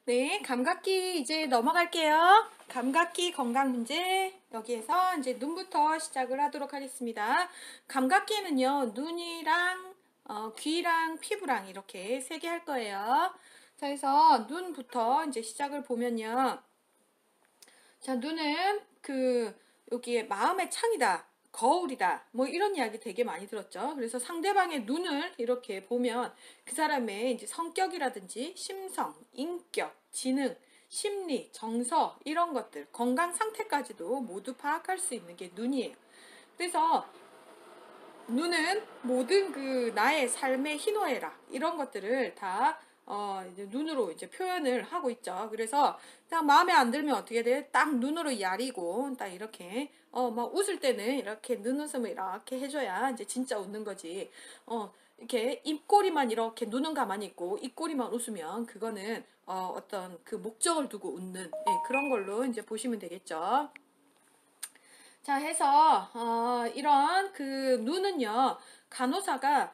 네, 감각기 이제 넘어갈게요. 감각기 건강 문제 여기에서 이제 눈부터 시작을 하도록 하겠습니다. 감각기는요, 눈이랑 귀랑 피부랑 이렇게 세 개 할 거예요. 자, 그래서 눈부터 이제 시작을 보면요. 자, 눈은 여기에 마음의 창이다. 거울이다. 뭐 이런 이야기 되게 많이 들었죠. 그래서 상대방의 눈을 이렇게 보면 그 사람의 이제 성격이라든지 심성, 인격, 지능, 심리, 정서 이런 것들, 건강 상태까지도 모두 파악할 수 있는 게 눈이에요. 그래서 눈은 모든 나의 삶의 희노애락 이런 것들을 다 이제 눈으로 이제 표현을 하고 있죠. 그래서 딱 마음에 안 들면 어떻게 돼? 딱 눈으로 야리고 딱 이렇게 막 웃을 때는 이렇게 눈웃음을 이렇게 해줘야 이제 진짜 웃는 거지. 이렇게 입꼬리만 이렇게 눈은 가만히 있고 입꼬리만 웃으면 그거는 어떤 그 목적을 두고 웃는 그런 걸로 이제 보시면 되겠죠. 자, 해서 이런 눈은요, 간호사가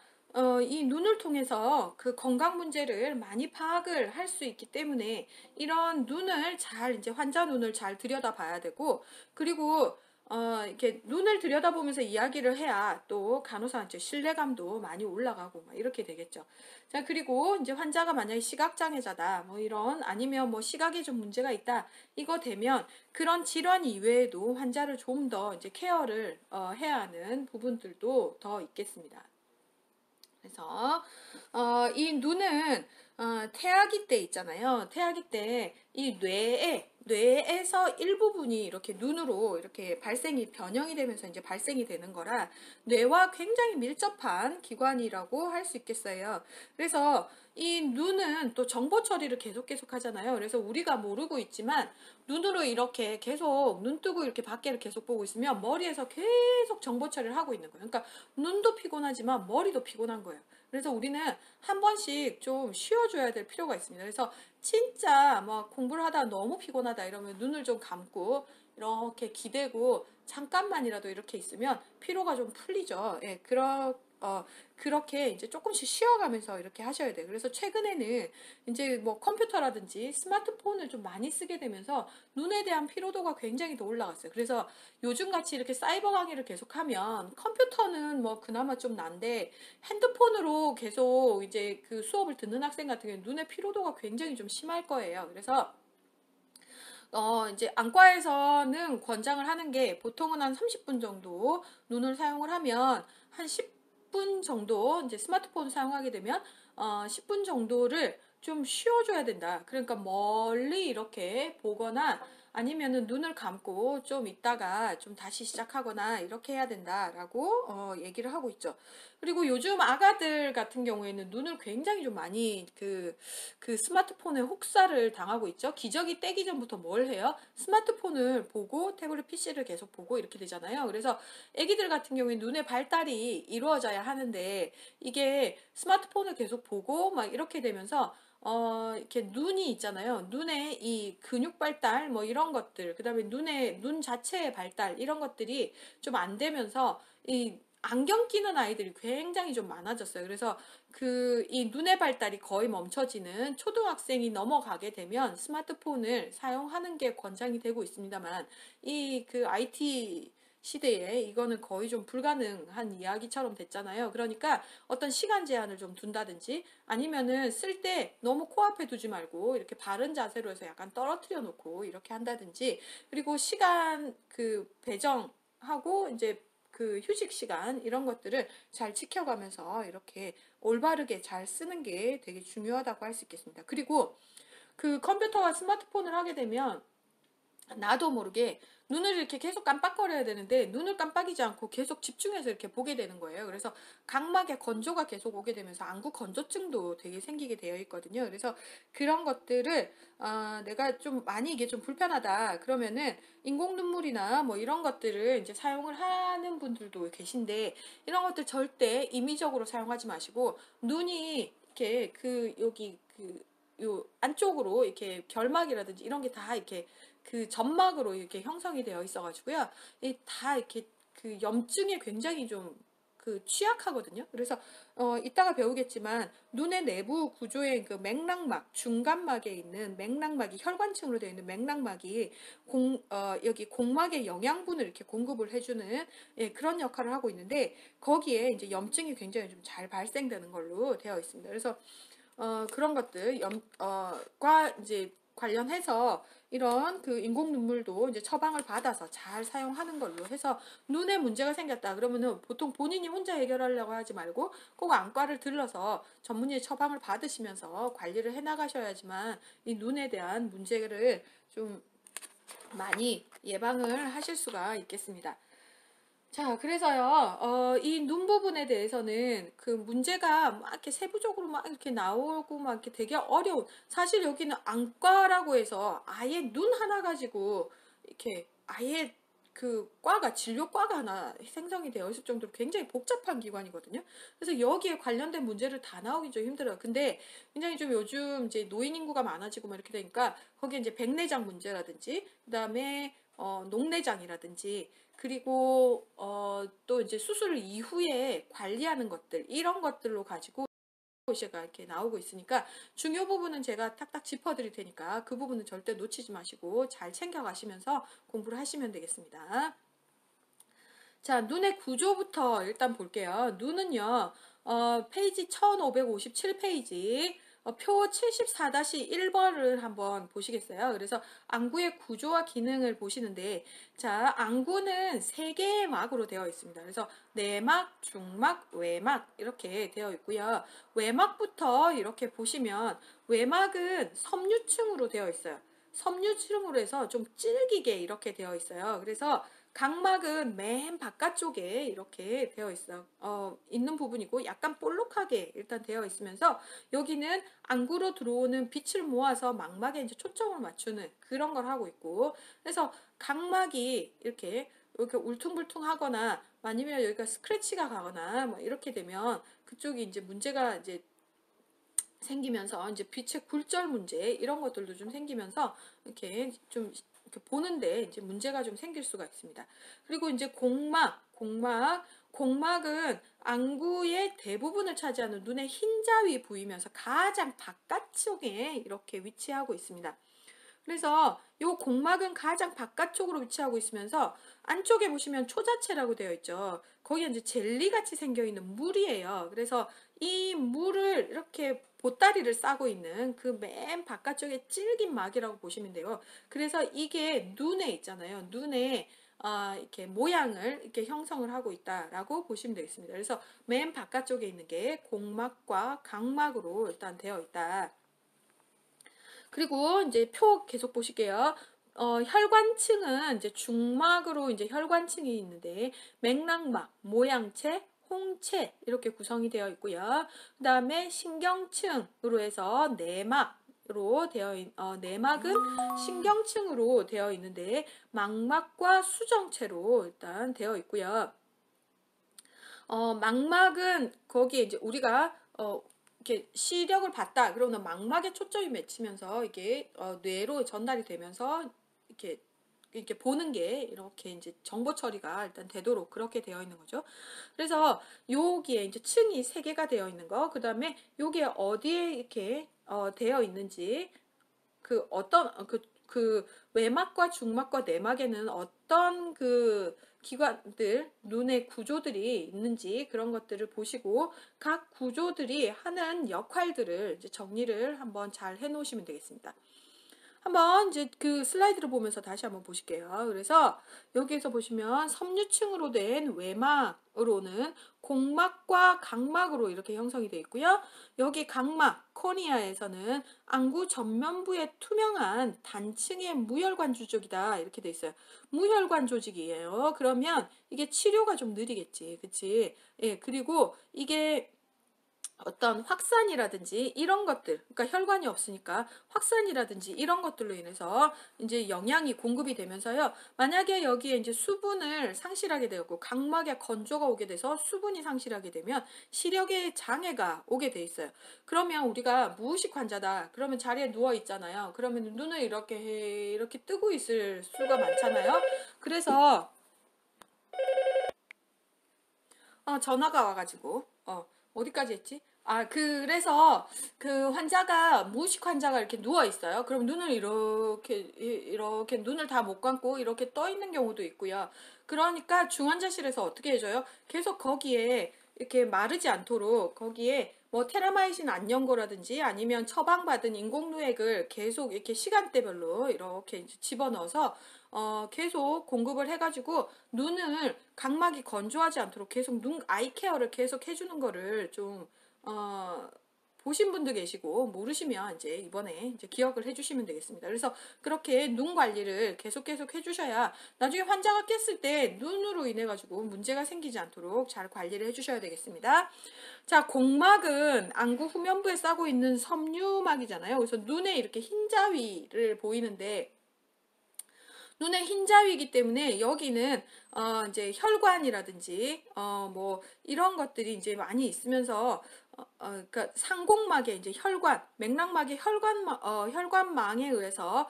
이 눈을 통해서 그 건강 문제를 많이 파악을 할 수 있기 때문에 이런 눈을 잘 이제 환자 눈을 잘 들여다봐야 되고, 그리고 이렇게 눈을 들여다보면서 이야기를 해야 또 간호사한테 신뢰감도 많이 올라가고 막 이렇게 되겠죠. 자, 그리고 이제 환자가 만약에 시각장애자다, 뭐 이런, 아니면 뭐 시각에 좀 문제가 있다, 이거 되면 그런 질환 이외에도 환자를 좀 더 이제 케어를 해야 하는 부분들도 더 있겠습니다. 그래서 이 눈은 태아기 때 있잖아요. 태아기 때 이 뇌에서 일부분이 이렇게 눈으로 이렇게 발생이 변형이 되면서 이제 발생이 되는 거라 뇌와 굉장히 밀접한 기관이라고 할 수 있겠어요. 그래서 이 눈은 또 정보 처리를 계속 하잖아요. 그래서 우리가 모르고 있지만 눈으로 이렇게 계속 눈 뜨고 이렇게 밖에를 계속 보고 있으면 머리에서 계속 정보 처리를 하고 있는 거예요. 그러니까 눈도 피곤하지만 머리도 피곤한 거예요. 그래서 우리는 한 번씩 좀 쉬어줘야 될 필요가 있습니다. 그래서 진짜 뭐 공부를 하다가 너무 피곤하다 이러면 눈을 좀 감고 이렇게 기대고 잠깐만이라도 이렇게 있으면 피로가 좀 풀리죠. 예, 그렇게 이제 조금씩 쉬어가면서 이렇게 하셔야 돼요. 그래서 최근에는 이제 뭐 컴퓨터라든지 스마트폰을 좀 많이 쓰게 되면서 눈에 대한 피로도가 굉장히 더 올라갔어요. 그래서 요즘 같이 이렇게 사이버 강의를 계속하면 컴퓨터는 뭐 그나마 좀 난데 핸드폰으로 계속 이제 그 수업을 듣는 학생 같은 경우는 눈의 피로도가 굉장히 좀 심할 거예요. 그래서 이제 안과에서는 권장을 하는 게 보통은 한 30분 정도 눈을 사용을 하면 한 10분 정도 이제 스마트폰 사용하게 되면 10분 정도를 좀 쉬어줘야 된다. 그러니까 멀리 이렇게 보거나 아니면은 눈을 감고 좀 있다가 좀 다시 시작하거나 이렇게 해야 된다라고 얘기를 하고 있죠. 그리고 요즘 아가들 같은 경우에는 눈을 굉장히 좀 많이 그 스마트폰에 혹사를 당하고 있죠. 기저귀 떼기 전부터 뭘 해요? 스마트폰을 보고 태블릿 PC를 계속 보고 이렇게 되잖아요. 그래서 아기들 같은 경우에 눈의 발달이 이루어져야 하는데 이게 스마트폰을 계속 보고 막 이렇게 되면서 이렇게 눈이 있잖아요. 눈에 이 근육 발달 뭐 이런 것들, 그다음에 눈 자체의 발달 이런 것들이 좀 안 되면서 이 안경 끼는 아이들이 굉장히 좀 많아졌어요. 그래서 이 눈의 발달이 거의 멈춰지는 초등학생이 넘어가게 되면 스마트폰을 사용하는 게 권장이 되고 있습니다만 IT 시대에 이거는 거의 좀 불가능한 이야기처럼 됐잖아요. 그러니까 어떤 시간 제한을 좀 둔다든지 아니면은 쓸 때 너무 코앞에 두지 말고 이렇게 바른 자세로 해서 약간 떨어뜨려 놓고 이렇게 한다든지 그리고 시간 배정하고 이제 휴식 시간 이런 것들을 잘 지켜가면서 이렇게 올바르게 잘 쓰는 게 되게 중요하다고 할 수 있겠습니다. 그리고 컴퓨터와 스마트폰을 하게 되면 나도 모르게 눈을 이렇게 계속 깜빡거려야 되는데 눈을 깜빡이지 않고 계속 집중해서 이렇게 보게 되는 거예요. 그래서 각막에 건조가 계속 오게 되면서 안구 건조증도 되게 생기게 되어 있거든요. 그래서 그런 것들을 내가 좀 많이 이게 좀 불편하다 그러면은 인공 눈물이나 뭐 이런 것들을 이제 사용을 하는 분들도 계신데 이런 것들 절대 임의적으로 사용하지 마시고 눈이 이렇게 여기 요 안쪽으로 이렇게 결막이라든지 이런 게 다 이렇게 점막으로 이렇게 형성이 되어 있어가지고요. 다 이렇게 염증에 굉장히 좀 그 취약하거든요. 그래서 이따가 배우겠지만 눈의 내부 구조의 그 맥락막, 중간막에 있는 맥락막이 혈관층으로 되어 있는 맥락막이 여기 공막의 영양분을 이렇게 공급을 해주는 예, 그런 역할을 하고 있는데 거기에 이제 염증이 굉장히 좀 잘 발생되는 걸로 되어 있습니다. 그래서 그런 것들 과 이제 관련해서 이런 그 인공 눈물도 이제 처방을 받아서 잘 사용하는 걸로 해서 눈에 문제가 생겼다 그러면은 보통 본인이 혼자 해결하려고 하지 말고 꼭 안과를 들러서 전문의의 처방을 받으시면서 관리를 해 나가셔야지만 이 눈에 대한 문제를 좀 많이 예방을 하실 수가 있겠습니다. 자, 그래서요, 이 눈 부분에 대해서는 그 문제가 막 이렇게 세부적으로 막 이렇게 나오고 막 이렇게 되게 어려운, 사실 여기는 안과라고 해서 아예 눈 하나 가지고 이렇게 아예 그 과가, 진료과가 하나 생성이 되어 있을 정도로 굉장히 복잡한 기관이거든요. 그래서 여기에 관련된 문제를 다 나오기 좀 힘들어요. 근데 굉장히 좀 요즘 이제 노인 인구가 많아지고 막 이렇게 되니까 거기에 이제 백내장 문제라든지, 그 다음에 녹내장이라든지, 그리고 또 이제 수술 이후에 관리하는 것들 이런 것들로 가지고 제가 이렇게 나오고 있으니까 중요 부분은 제가 탁탁 짚어드릴 테니까 그 부분은 절대 놓치지 마시고 잘 챙겨가시면서 공부를 하시면 되겠습니다. 자, 눈의 구조부터 일단 볼게요. 눈은요, 페이지 1557페이지, 표 74-1번을 한번 보시겠어요? 그래서 안구의 구조와 기능을 보시는데, 자, 안구는 세 개의 막으로 되어 있습니다. 그래서 내막, 중막, 외막 이렇게 되어 있고요. 외막부터 이렇게 보시면 외막은 섬유층으로 되어 있어요. 섬유층으로 해서 좀 질기게 이렇게 되어 있어요. 그래서 각막은 맨 바깥쪽에 이렇게 되어 있는 부분이고 약간 볼록하게 일단 되어 있으면서 여기는 안구로 들어오는 빛을 모아서 망막에 이제 초점을 맞추는 그런 걸 하고 있고 그래서 각막이 이렇게 울퉁불퉁하거나 아니면 여기가 스크래치가 가거나 뭐 이렇게 되면 그쪽이 이제 문제가 이제 생기면서 이제 빛의 굴절 문제 이런 것들도 좀 생기면서 이렇게 좀 이렇게 보는데 이제 문제가 좀 생길 수가 있습니다. 그리고 이제 공막은 안구의 대부분을 차지하는 눈의 흰자위 부위면서 가장 바깥쪽에 이렇게 위치하고 있습니다. 그래서 이 공막은 가장 바깥쪽으로 위치하고 있으면서 안쪽에 보시면 초자체라고 되어 있죠. 거기에 이제 젤리 같이 생겨 있는 물이에요. 그래서 이 물을 이렇게 보따리를 싸고 있는 그 맨 바깥쪽에 질긴 막이라고 보시면 돼요. 그래서 이게 눈에 있잖아요. 눈에 이렇게 모양을 이렇게 형성을 하고 있다라고 보시면 되겠습니다. 그래서 맨 바깥쪽에 있는 게 공막과 각막으로 일단 되어 있다. 그리고 이제 표 계속 보실게요. 혈관층은 이제 중막으로 이제 혈관층이 있는데 맥락막, 모양체, 홍채 이렇게 구성이 되어 있고요. 그 다음에 신경층으로 해서 내막으로 내막은 신경층으로 되어 있는데 망막과 수정체로 일단 되어 있고요. 망막은 거기에 이제 우리가 이렇게 시력을 봤다 그러면 망막에 초점이 맺히면서 이게 뇌로 전달이 되면서 이렇게 보는 게 이렇게 이제 정보 처리가 일단 되도록 그렇게 되어 있는 거죠. 그래서 여기에 이제 층이 세 개가 되어 있는 거, 그 다음에 여기에 어디에 이렇게 되어 있는지 그 어떤 그 외막과 중막과 내막에는 어떤 그 기관들, 눈의 구조들이 있는지 그런 것들을 보시고 각 구조들이 하는 역할들을 이제 정리를 한번 잘 해놓으시면 되겠습니다. 한번 이제 그 슬라이드를 보면서 다시 한번 보실게요. 그래서 여기에서 보시면 섬유층으로 된 외막으로는 공막과 각막으로 이렇게 형성이 되어 있고요. 여기 각막, 코니아에서는 안구 전면부에 투명한 단층의 무혈관 조직이다 이렇게 돼 있어요. 무혈관 조직이에요. 그러면 이게 치료가 좀 느리겠지, 그치? 예, 그리고 이게 어떤 확산이라든지 이런 것들, 그러니까 혈관이 없으니까 확산이라든지 이런 것들로 인해서 이제 영양이 공급이 되면서요. 만약에 여기에 이제 수분을 상실하게 되고 각막에 건조가 오게 돼서 수분이 상실하게 되면 시력에 장애가 오게 돼 있어요. 그러면 우리가 무의식 환자다. 그러면 자리에 누워 있잖아요. 그러면 눈을 이렇게 뜨고 있을 수가 많잖아요. 그래서 전화가 와가지고, 어디까지 했지? 그래서 그 환자가, 무의식 환자가 이렇게 누워 있어요. 그럼 눈을 이렇게 눈을 다 못 감고 이렇게 떠 있는 경우도 있고요. 그러니까 중환자실에서 어떻게 해줘요? 계속 거기에 이렇게 마르지 않도록 거기에 뭐 테라마이신 안연고라든지 아니면 처방받은 인공누액을 계속 이렇게 시간대별로 이렇게 이제 집어넣어서 계속 공급을 해가지고 눈을 각막이 건조하지 않도록 계속 눈 아이 케어를 계속 해주는 거를 좀 보신 분도 계시고 모르시면 이제 이번에 이제 기억을 해주시면 되겠습니다. 그래서 그렇게 눈 관리를 계속 해주셔야 나중에 환자가 깼을 때 눈으로 인해 가지고 문제가 생기지 않도록 잘 관리를 해주셔야 되겠습니다. 자, 공막은 안구 후면부에 싸고 있는 섬유막이잖아요. 그래서 눈에 이렇게 흰 자위를 보이는데 눈에 흰자위이기 때문에 여기는 이제 혈관이라든지 뭐 이런 것들이 이제 많이 있으면서 그러니까 상공막에 이제 혈관, 맥락막의 혈관망에 의해서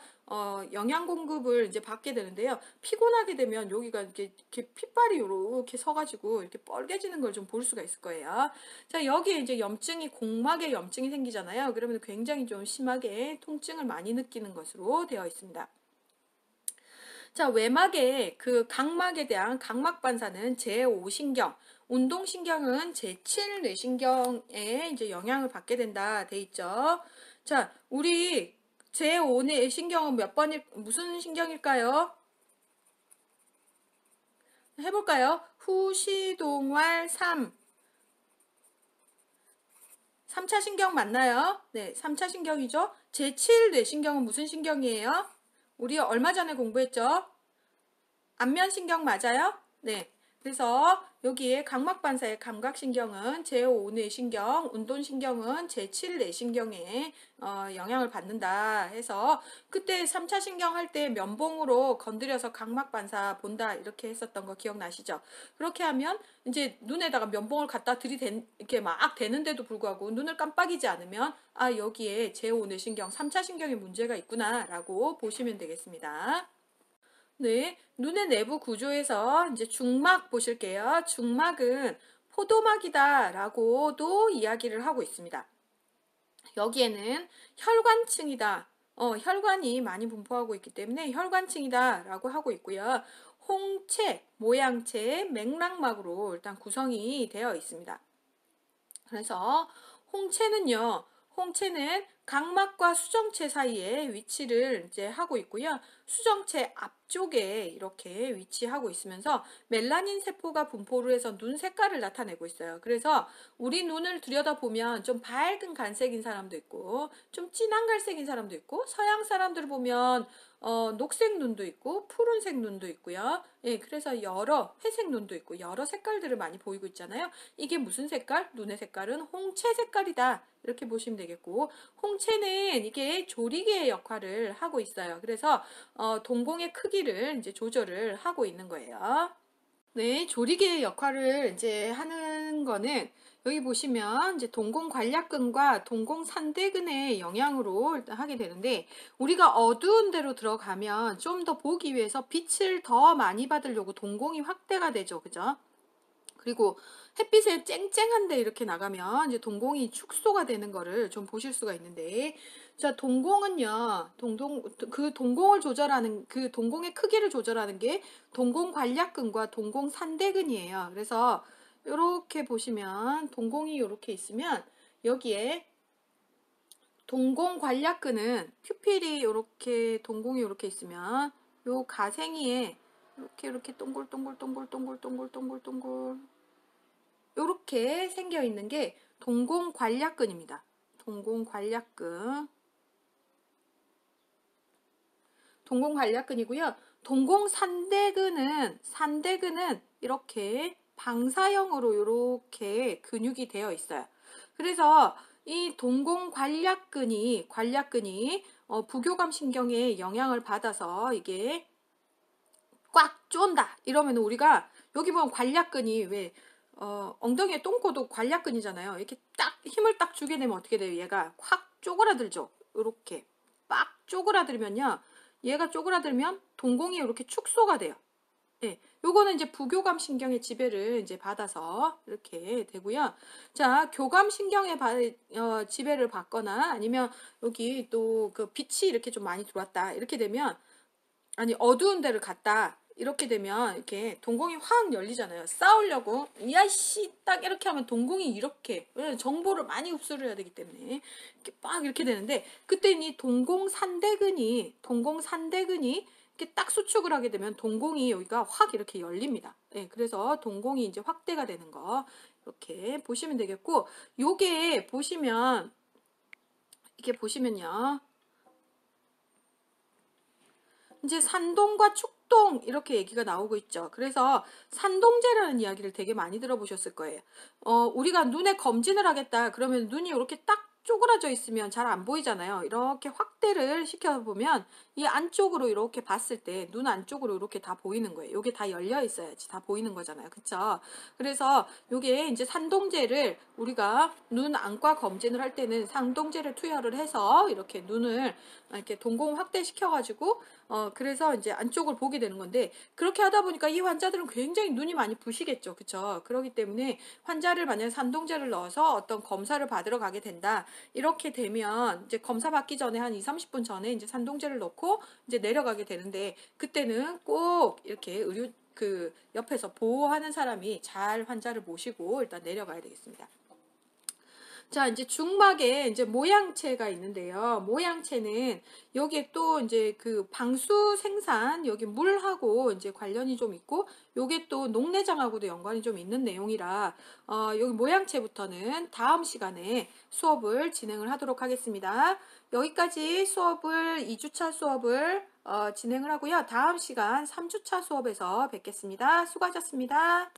영양 공급을 이제 받게 되는데요. 피곤하게 되면 여기가 이렇게 핏발이 이렇게 서가지고 이렇게 뻘개지는 걸 좀 볼 수가 있을 거예요. 자, 여기에 이제 염증이 공막에 염증이 생기잖아요. 그러면 굉장히 좀 심하게 통증을 많이 느끼는 것으로 되어 있습니다. 자, 외막의 그 각막에 대한 각막 반사는 제5신경, 운동신경은 제7 뇌신경에 이제 영향을 받게 된다 돼 있죠. 자, 우리 제5 뇌신경은 무슨 신경일까요? 해볼까요? 후시동활 3. 3차 신경 맞나요? 네, 3차 신경이죠. 제7 뇌신경은 무슨 신경이에요? 우리 얼마 전에 공부했죠? 안면신경 맞아요? 네. 그래서 여기에 각막반사의 감각신경은 제5 뇌신경, 운동신경은 제7 뇌신경에 영향을 받는다 해서 그때 3차 신경 할 때 면봉으로 건드려서 각막반사 본다 이렇게 했었던 거 기억나시죠? 그렇게 하면 이제 눈에다가 면봉을 갖다 이렇게 막 대는데도 불구하고 눈을 깜빡이지 않으면 여기에 제5 뇌신경, 3차 신경에 문제가 있구나 라고 보시면 되겠습니다. 네, 눈의 내부 구조에서 이제 중막 보실게요. 중막은 포도막이다 라고도 이야기를 하고 있습니다. 여기에는 혈관층이다. 혈관이 많이 분포하고 있기 때문에 혈관층이다 라고 하고 있고요. 홍채, 모양채, 맥락막으로 일단 구성이 되어 있습니다. 그래서 홍채는 각막과 수정체 사이에 위치를 이제 하고 있고요. 수정체 앞쪽에 이렇게 위치하고 있으면서 멜라닌 세포가 분포를 해서 눈 색깔을 나타내고 있어요. 그래서 우리 눈을 들여다보면 좀 밝은 갈색인 사람도 있고 좀 진한 갈색인 사람도 있고 서양 사람들을 보면 녹색 눈도 있고 푸른색 눈도 있고요. 예, 그래서 회색 눈도 있고 여러 색깔들을 많이 보이고 있잖아요. 이게 무슨 색깔? 눈의 색깔은 홍채 색깔이다. 이렇게 보시면 되겠고 홍채는 이게 조리개의 역할을 하고 있어요. 그래서 동공의 크기를 이제 조절을 하고 있는 거예요. 네, 조리개의 역할을 이제 하는 거는 여기 보시면 이제 동공관략근과 동공산대근의 영향으로 일단 하게 되는데 우리가 어두운 데로 들어가면 좀 더 보기 위해서 빛을 더 많이 받으려고 동공이 확대가 되죠. 그죠? 그리고 햇빛에 쨍쨍한 데 이렇게 나가면 이제 동공이 축소가 되는 거를 좀 보실 수가 있는데 자, 동공은요. 그 동공을 조절하는 그 동공의 크기를 조절하는 게 동공관략근과 동공산대근이에요. 그래서 이렇게 보시면 동공이 이렇게 있으면 여기에 동공관략근은 퓨필이 이렇게 동공이 이렇게 있으면 요 가생이에 이렇게 동글동글 이렇게 생겨 있는 게 동공관략근입니다. 동공관략근이고요. 동공산대근은 이렇게 방사형으로 이렇게 근육이 되어 있어요. 그래서 이 동공관략근이 부교감 신경에 영향을 받아서 이게 꽉 쫀다 이러면 우리가 여기 보면 관략근이 왜 엉덩이에 똥꼬도 관략근이잖아요. 이렇게 딱 힘을 딱 주게 되면 어떻게 돼요? 얘가 확 쪼그라들죠. 이렇게 빡 쪼그라들면요. 얘가 쪼그라들면 동공이 이렇게 축소가 돼요. 네, 요거는 이제 부교감 신경의 지배를 이제 받아서 이렇게 되고요. 자, 교감 신경의 지배를 받거나 아니면 여기 또 그 빛이 이렇게 좀 많이 들어왔다. 이렇게 되면 아니 어두운 데를 갔다. 이렇게 되면 이렇게 동공이 확 열리잖아요. 싸우려고 야씨 딱 이렇게 하면 동공이 이렇게 정보를 많이 흡수를 해야 되기 때문에 이렇게 막 이렇게 되는데 그때는 이 동공산대근이 이렇게 딱 수축을 하게 되면 동공이 여기가 확 이렇게 열립니다. 네, 그래서 동공이 이제 확대가 되는 거 이렇게 보시면 되겠고 요게 보시면 이게 보시면요. 이제 산동과 축동 이렇게 얘기가 나오고 있죠. 그래서 산동제라는 이야기를 되게 많이 들어보셨을 거예요. 우리가 눈에 검진을 하겠다. 그러면 눈이 이렇게 딱 쪼그라져 있으면 잘 안 보이잖아요. 이렇게 확대를 시켜보면 이 안쪽으로 이렇게 봤을 때 눈 안쪽으로 이렇게 다 보이는 거예요. 이게 다 열려 있어야지 다 보이는 거잖아요. 그쵸? 그래서 이게 이제 산동제를 우리가 눈 안과 검진을 할 때는 산동제를 투여를 해서 이렇게 눈을 이렇게 동공 확대시켜가지고 그래서 이제 안쪽을 보게 되는 건데 그렇게 하다 보니까 이 환자들은 굉장히 눈이 많이 부시겠죠. 그쵸? 그렇기 때문에 환자를 만약에 산동제를 넣어서 어떤 검사를 받으러 가게 된다. 이렇게 되면 이제 검사 받기 전에 한 2, 30분 전에 이제 산동제를 넣고 이제 내려가게 되는데 그때는 꼭 이렇게 의료 그 옆에서 보호하는 사람이 잘 환자를 모시고 일단 내려가야 되겠습니다. 자, 이제 중막에 이제 모양체가 있는데요. 모양체는 여기에 또 이제 그 방수 생산, 여기 물하고 이제 관련이 좀 있고, 요게 또 녹내장하고도 연관이 좀 있는 내용이라, 여기 모양체부터는 다음 시간에 수업을 진행을 하도록 하겠습니다. 여기까지 수업을, 2주차 수업을 진행을 하고요. 다음 시간 3주차 수업에서 뵙겠습니다. 수고하셨습니다.